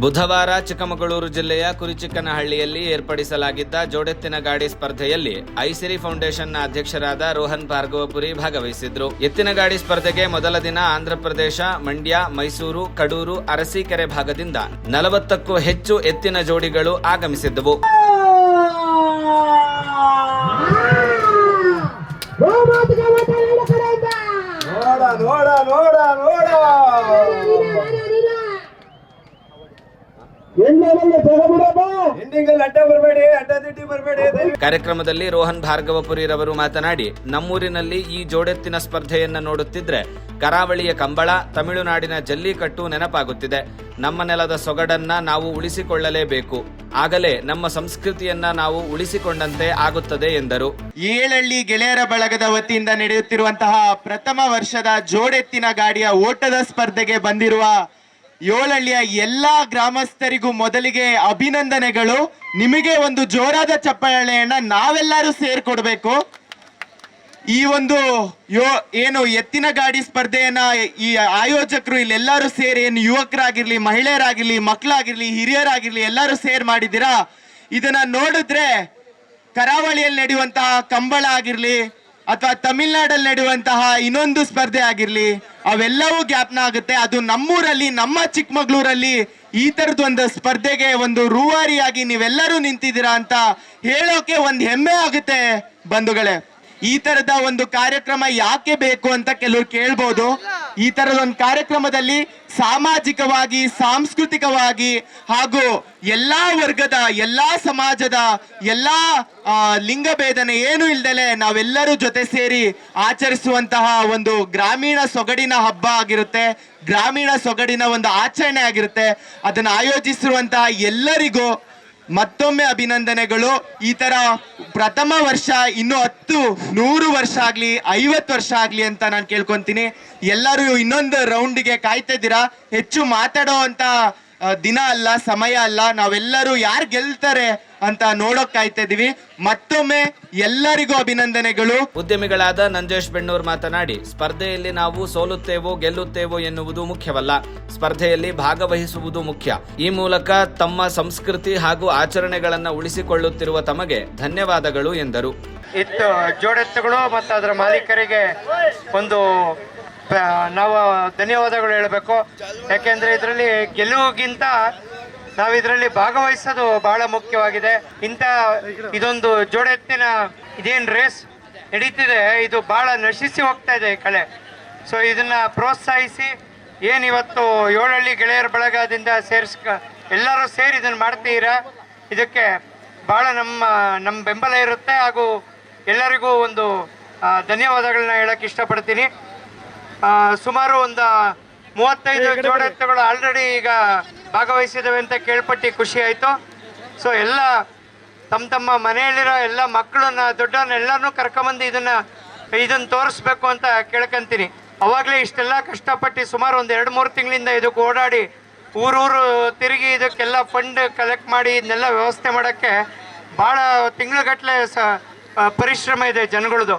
ಬುಧವಾರ ಚಿಕ್ಕಮಗಳೂರು ಜಿಲ್ಲೆಯ ಕುರಿಚಿಕ್ಕನಹಳ್ಳಿಯಲ್ಲಿ ಏರ್ಪಡಿಸಲಾಗಿದ್ದ ಜೋಡೆತ್ತಿನ ಗಾಡಿ ಸ್ಪರ್ಧೆಯಲ್ಲಿ ಐಸಿರಿ ಫೌಂಡೇಶನ್ನ ಅಧ್ಯಕ್ಷರಾದ ರೋಹನ್ ಭಾರ್ಗವಪುರಿ ಭಾಗವಹಿಸಿದ್ರು. ಎತ್ತಿನ ಗಾಡಿ ಸ್ಪರ್ಧೆಗೆ ಮೊದಲ ದಿನ ಆಂಧ್ರಪ್ರದೇಶ, ಮಂಡ್ಯ, ಮೈಸೂರು, ಕಡೂರು, ಅರಸೀಕೆರೆ ಭಾಗದಿಂದ 40ಕ್ಕೂ ಹೆಚ್ಚು ಎತ್ತಿನ ಜೋಡಿಗಳು ಆಗಮಿಸಿದ್ದವು. ಕಾರ್ಯಕ್ರಮದಲ್ಲಿ ರೋಹನ್ ಭಾರ್ಗವಪುರಿರವರು ಮಾತನಾಡಿ, ನಮ್ಮೂರಿನಲ್ಲಿ ಈ ಜೋಡೆತ್ತಿನ ಸ್ಪರ್ಧೆಯನ್ನ ನೋಡುತ್ತಿದ್ರೆ ಕರಾವಳಿಯ ಕಂಬಳ, ತಮಿಳುನಾಡಿನ ಜಲ್ಲಿಕಟ್ಟು ನೆನಪಾಗುತ್ತಿದೆ. ನಮ್ಮ ನೆಲದ ಸೊಗಡನ್ನ ನಾವು ಉಳಿಸಿಕೊಳ್ಳಲೇಬೇಕು. ಆಗಲೇ ನಮ್ಮ ಸಂಸ್ಕೃತಿಯನ್ನ ನಾವು ಉಳಿಸಿಕೊಂಡಂತೆ ಆಗುತ್ತದೆ ಎಂದರು. ಏಳಹಳ್ಳಿ ಗೆಳೆಯರ ಬಳಗದ ವತಿಯಿಂದ ನಡೆಯುತ್ತಿರುವಂತಹ ಪ್ರಥಮ ವರ್ಷದ ಜೋಡೆತ್ತಿನ ಗಾಡಿಯ ಓಟದ ಸ್ಪರ್ಧೆಗೆ ಬಂದಿರುವ ಏಳಹಳ್ಳಿಯ ಎಲ್ಲಾ ಗ್ರಾಮಸ್ಥರಿಗೂ ಮೊದಲಿಗೆ ಅಭಿನಂದನೆಗಳು. ನಿಮಗೆ ಒಂದು ಜೋರಾದ ಚಪ್ಪಾಳೆಯನ್ನ ನಾವೆಲ್ಲರೂ ಸೇರ್ಕೊಡ್ಬೇಕು. ಈ ಒಂದು ಏನು ಎತ್ತಿನ ಗಾಡಿ ಸ್ಪರ್ಧೆಯನ್ನ ಈ ಆಯೋಜಕರು ಇಲ್ಲೆಲ್ಲರೂ ಸೇರಿ, ಏನು ಯುವಕರಾಗಿರ್ಲಿ, ಮಹಿಳೆಯರಾಗಿರ್ಲಿ, ಮಕ್ಕಳಾಗಿರ್ಲಿ, ಹಿರಿಯರಾಗಿರ್ಲಿ ಎಲ್ಲರೂ ಸೇರ್ ಮಾಡಿದ್ದೀರಾ. ಇದನ್ನ ನೋಡಿದ್ರೆ ಕರಾವಳಿಯಲ್ಲಿ ನಡೆಯುವಂತಹ ಕಂಬಳ ಆಗಿರ್ಲಿ ಅಥವಾ ತಮಿಳ್ನಾಡಲ್ಲಿ ನಡೆಯುವಂತಹ ಇನ್ನೊಂದು ಸ್ಪರ್ಧೆ ಆಗಿರ್ಲಿ ಅವೆಲ್ಲವೂ ಜ್ಞಾಪನ ಆಗುತ್ತೆ. ಅದು ನಮ್ಮೂರಲ್ಲಿ, ನಮ್ಮ ಚಿಕ್ಕಮಗಳೂರಲ್ಲಿ ಈ ತರದ ಒಂದು ಸ್ಪರ್ಧೆಗೆ ಒಂದು ರೂವಾರಿಯಾಗಿ ನೀವೆಲ್ಲರೂ ನಿಂತಿದ್ದೀರಾ ಅಂತ ಹೇಳೋಕೆ ಒಂದು ಹೆಮ್ಮೆ ಆಗುತ್ತೆ ಬಂಧುಗಳೇ. ಈ ತರದ ಒಂದು ಕಾರ್ಯಕ್ರಮ ಯಾಕೆ ಬೇಕು ಅಂತ ಕೆಲವರು ಕೇಳ್ಬೋದು. ಈ ತರದ ಒಂದು ಕಾರ್ಯಕ್ರಮದಲ್ಲಿ ಸಾಮಾಜಿಕವಾಗಿ, ಸಾಂಸ್ಕೃತಿಕವಾಗಿ ಹಾಗೂ ಎಲ್ಲಾ ವರ್ಗದ, ಎಲ್ಲಾ ಸಮಾಜದ, ಎಲ್ಲಾ ಲಿಂಗಭೇದನೆ ಏನು ಇಲ್ದಲೆ ನಾವೆಲ್ಲರೂ ಜೊತೆ ಸೇರಿ ಆಚರಿಸುವಂತಹ ಒಂದು ಗ್ರಾಮೀಣ ಸೊಗಡಿನ ಹಬ್ಬ ಆಗಿರುತ್ತೆ, ಗ್ರಾಮೀಣ ಸೊಗಡಿನ ಒಂದು ಆಚರಣೆ ಆಗಿರುತ್ತೆ. ಅದನ್ನು ಆಯೋಜಿಸಿರುವಂತಹ ಎಲ್ಲರಿಗೂ ಮತ್ತೊಮ್ಮೆ ಅಭಿನಂದನೆಗಳು. ಈ ತರ ಪ್ರಥಮ ವರ್ಷ ಇನ್ನು 10, 100 ವರ್ಷ ಆಗ್ಲಿ, 50 ವರ್ಷ ಆಗ್ಲಿ ಅಂತ ನಾನು ಕೇಳ್ಕೊಂತೀನಿ. ಎಲ್ಲರೂ ಇನ್ನೊಂದು ರೌಂಡ್ಗೆ ಕಾಯ್ತಾ ಇದ್ದೀರಾ. ಹೆಚ್ಚು ಮಾತಾಡೋ ಅಂತ ದಿನ ಅಲ್ಲ, ಸಮಯ ಅಲ್ಲ. ನಾವೆಲ್ಲರೂ ಯಾರು ಗೆಲ್ತಾರೆ ಅಂತ ನೋಡೋಕ್ ಕಾಯ್ತಾ ಇದೀವಿ. ಮತ್ತೊಮ್ಮೆ ಎಲ್ಲರಿಗೂ ಅಭಿನಂದನೆಗಳು. ಉದ್ಯಮಿಗಳಾದ ನಂಜೇಶ್ ಬೆಣ್ಣೂರ್ ಮಾತನಾಡಿ, ಸ್ಪರ್ಧೆಯಲ್ಲಿ ನಾವು ಸೋಲುತ್ತೇವೋ ಗೆಲ್ಲುತ್ತೇವೋ ಎನ್ನುವುದು ಮುಖ್ಯವಲ್ಲ, ಸ್ಪರ್ಧೆಯಲ್ಲಿ ಭಾಗವಹಿಸುವುದು ಮುಖ್ಯ. ಈ ಮೂಲಕ ತಮ್ಮ ಸಂಸ್ಕೃತಿ ಹಾಗೂ ಆಚರಣೆಗಳನ್ನ ಉಳಿಸಿಕೊಳ್ಳುತ್ತಿರುವ ತಮಗೆ ಧನ್ಯವಾದಗಳು ಎಂದರು. ಇತ್ತು ಜೋಡೆತ್ತುಗಳು ಮತ್ತು ಅದರ ಮಾಲೀಕರಿಗೆ ಒಂದು ನಾವು ಧನ್ಯವಾದಗಳು ಹೇಳಬೇಕು. ಯಾಕೆಂದರೆ ಇದರಲ್ಲಿ ಗೆಲುವಿಗಿಂತ ನಾವು ಇದರಲ್ಲಿ ಭಾಗವಹಿಸೋದು ಬಹಳ ಮುಖ್ಯವಾಗಿದೆ. ಇದೊಂದು ಜೋಡೆತ್ತಿನ ಇದೇನು ರೇಸ್ ನಡೀತಿದೆ, ಇದು ಬಹಳ ನಶಿಸಿ ಹೋಗ್ತಾ ಇದೆ ಈ ಕಳೆ. ಸೊ ಇದನ್ನು ಪ್ರೋತ್ಸಾಹಿಸಿ ಏನಿವತ್ತು ಏಳಹಳ್ಳಿ ಗೆಳೆಯರ ಬಳಗದಿಂದ ಎಲ್ಲರೂ ಸೇರಿ ಇದನ್ನು ಮಾಡ್ತೀರಾ, ಇದಕ್ಕೆ ಭಾಳ ನಮ್ಮ ಬೆಂಬಲ ಇರುತ್ತೆ. ಹಾಗೂ ಎಲ್ಲರಿಗೂ ಒಂದು ಧನ್ಯವಾದಗಳನ್ನ ಹೇಳಕ್ಕೆ ಇಷ್ಟಪಡ್ತೀನಿ. ಸುಮಾರು ಒಂದು 35 ಜೋಡೆತ್ತುಗಳು ಆಲ್ರೆಡಿ ಈಗ ಭಾಗವಹಿಸಿದ್ದೇವೆ ಅಂತ ಕೇಳ್ಪಟ್ಟು ಖುಷಿ ಆಯಿತು. ಸೊ ಎಲ್ಲ ತಮ್ಮ ಮನೆಯಲ್ಲಿರೋ ಎಲ್ಲ ಮಕ್ಕಳನ್ನ, ದೊಡ್ಡವನ್ನೆಲ್ಲರನ್ನೂ ಕರ್ಕೊಂಬಂದು ಇದನ್ನು ತೋರಿಸ್ಬೇಕು ಅಂತ ಕೇಳ್ಕೊಂತೀನಿ. ಅವಾಗಲೇ ಇಷ್ಟೆಲ್ಲ ಕಷ್ಟಪಟ್ಟು ಸುಮಾರು ಒಂದು 2-3 ತಿಂಗಳಿಂದ ಇದಕ್ಕೆ ಓಡಾಡಿ ಊರೂರು ತಿರುಗಿ ಇದಕ್ಕೆಲ್ಲ ಫಂಡ್ ಕಲೆಕ್ಟ್ ಮಾಡಿ ಇದನ್ನೆಲ್ಲ ವ್ಯವಸ್ಥೆ ಮಾಡೋಕ್ಕೆ ಭಾಳ ತಿಂಗಳುಗಟ್ಟಲೆ ಪರಿಶ್ರಮ ಇದೆ ಜನಗಳದು.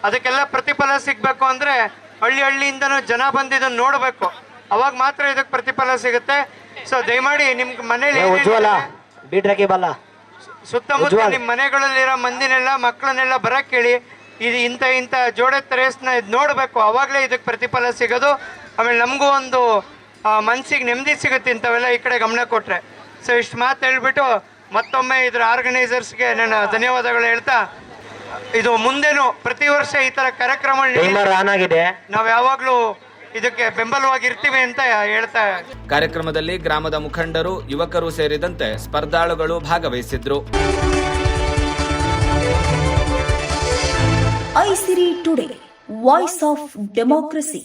ಅದಕ್ಕೆಲ್ಲ ಪ್ರತಿಫಲ ಸಿಗಬೇಕು ಅಂದರೆ ಹಳ್ಳಿಯಿಂದನೂ ಜನ ಬಂದು ಇದನ್ನು ನೋಡಬೇಕು, ಅವಾಗ ಮಾತ್ರ ಇದಕ್ಕೆ ಪ್ರತಿಫಲ ಸಿಗುತ್ತೆ. ಸೊ ದಯಮಾಡಿ ನಿಮ್ಮ ಮನೇಲಿ ಸುತ್ತಮುತ್ತ ನಿಮ್ಮ ಮನೆಗಳಲ್ಲಿರೋ ಮಂದಿನೆಲ್ಲ, ಮಕ್ಕಳನ್ನೆಲ್ಲ ಬರಕ್ಕೆ ಹೇಳಿ. ಇದು ಇಂಥ ಜೋಡೆತ್ತ ರೇಸ್ನ ಇದು ನೋಡಬೇಕು, ಅವಾಗಲೇ ಇದಕ್ಕೆ ಪ್ರತಿಫಲ ಸಿಗೋದು. ಆಮೇಲೆ ನಮಗೂ ಒಂದು ಮನಸ್ಸಿಗೆ ನೆಮ್ಮದಿ ಸಿಗುತ್ತೆ ಇಂಥವೆಲ್ಲ ಈ ಕಡೆ ಗಮನ ಕೊಟ್ಟರೆ. ಸೊ ಇಷ್ಟು ಮಾತು ಹೇಳ್ಬಿಟ್ಟು ಮತ್ತೊಮ್ಮೆ ಇದರ ಆರ್ಗನೈಸರ್ಸ್ಗೆ ನಾನು ಧನ್ಯವಾದಗಳು ಹೇಳ್ತಾ, ಇದು ಮುಂದೆನೂ ಪ್ರತಿ ವರ್ಷ ಈ ಥರ ಕಾರ್ಯಕ್ರಮ ನಾವು ಯಾವಾಗಲೂ ಇದಕ್ಕೆ ಬೆಂಬಲವಾಗಿರ್ತೀವಿ ಅಂತ ಹೇಳ್ತಾ. ಕಾರ್ಯಕ್ರಮದಲ್ಲಿ ಗ್ರಾಮದ ಮುಖಂಡರು, ಯುವಕರು ಸೇರಿದಂತೆ ಸ್ಪರ್ಧಾಳುಗಳು ಭಾಗವಹಿಸಿದ್ರು. ಐಸಿರಿ ಟುಡೇ, ವಾಯ್ಸ್ ಆಫ್ ಡೆಮೋಕ್ರಸಿ.